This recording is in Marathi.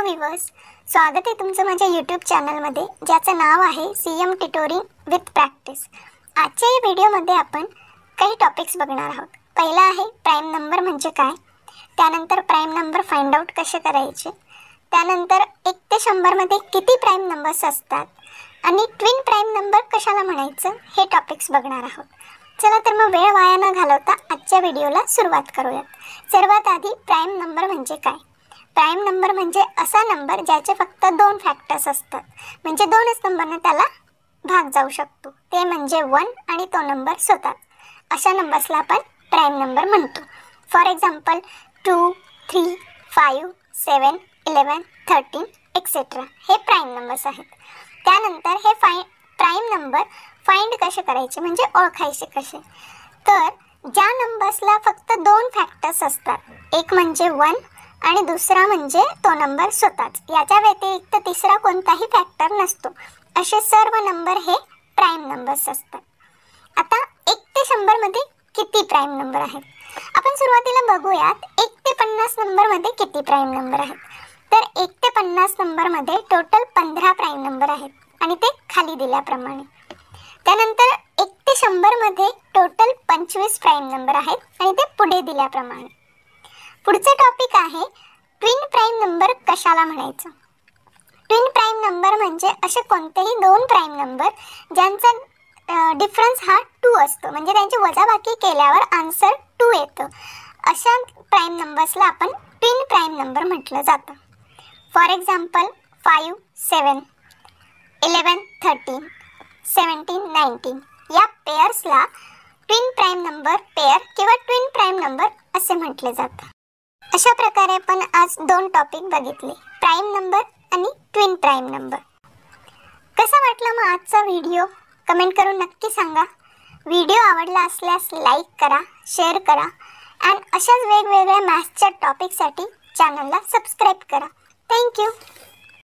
व्ह्यूअर्स, स्वागत आहे तुमचं माझ्या यूट्यूब चॅनलमध्ये ज्याचं नाव आहे CM ट्युटोरिंग विथ प्रॅक्टिस। आजच्या या व्हिडिओमध्ये आपण काही टॉपिक्स बघणार आहोत। पहिला आहे प्राइम नंबर म्हणजे काय, त्यानंतर प्राइम नंबर फाइंड आउट कसे करायचे, त्यानंतर 1 ते 100 मध्ये किती प्राइम नंबर्स असतात आणि ट्विन प्राइम नंबर कशाला म्हणायचं हे टॉपिक्स बघणार आहोत। चला तर मग वेळ वाया न घालवता आजच्या व्हिडिओला सुरुवात करूयात। सर्वात आधी प्राइम नंबर म्हणजे काय। प्राइम नंबर म्हणजे असा नंबर ज्याचे फक्त 2 फॅक्टर्स असतात, म्हणजे 2च नंबरने त्याला भाग जाऊ शकतो, ते म्हणजे 1 आणि तो नंबर स्वतःच। अशा नंबर्सला आपण प्राइम नंबर म्हणतो। फॉर एक्झाम्पल 2, 3, 5, 7, 11, 13 एक्सेट्रा हे प्राइम नंबर्स आहेत। त्यानंतर हे प्राइम नंबर फाइंड कसे करायचे म्हणजे ओळखायचे कसे, तर ज्या नंबर्सला फक्त 2 फॅक्टर्स असतात, एक म्हणजे 1 आणि दुसरा म्हणजे तो नंबर स्वतःच, याच्या व्यतिरिक्त तिसरा कोणताही फॅक्टर नसतो, असे सर्व नंबर हे प्राइम नंबर्स असतात। आता 1 ते 100 मध्ये किती प्राइम नंबर आहेत आपण सुरुवातीला बघूयात। 1 ते 50 नंबर मध्ये किती प्राइम नंबर आहेत, तर 1 ते 50 नंबर मध्ये टोटल 15 प्राइम नंबर आहेत आणि ते खाली दिल्याप्रमाणे। त्यानंतर 1 ते 100 मध्ये टोटल 25 प्राइम नंबर आहेत आणि ते पुढे दिल्याप्रमाणे। पुढचा टॉपिक आहे ट्विन प्राइम नंबर कशाला म्हणायचं। ट्विन प्राइम नंबर म्हणजे असे कोणतेही 2 प्राइम नंबर ज्यांचा डिफरन्स हा 2 असतो, म्हणजे त्यांची वजाबाकी केल्यावर आन्सर 2 येतं, अशा प्राइम नंबर्सला आपण ट्विन प्राइम नंबर म्हटलं जातं। फॉर एक्झाम्पल 5, 7, 11, 13, 17, 19 या पेअर्सला ट्विन प्राइम नंबर पेअर किंवा ट्विन प्राइम नंबर असे म्हटले जातं। अशा प्रकारे आपण आज 2 टॉपिक बघितले, प्राइम नंबर आणि ट्विन प्राइम नंबर। कसा वाटला मग आजचा व्हिडिओ कमेंट करून नक्की सांगा। व्हिडिओ आवडला असल्यास लाईक करा, शेअर करा आणि अशाच वेगवेगळ्या मॅथ्सच्या टॉपिकसाठी चॅनलला सबस्क्राईब करा। थँक्यू।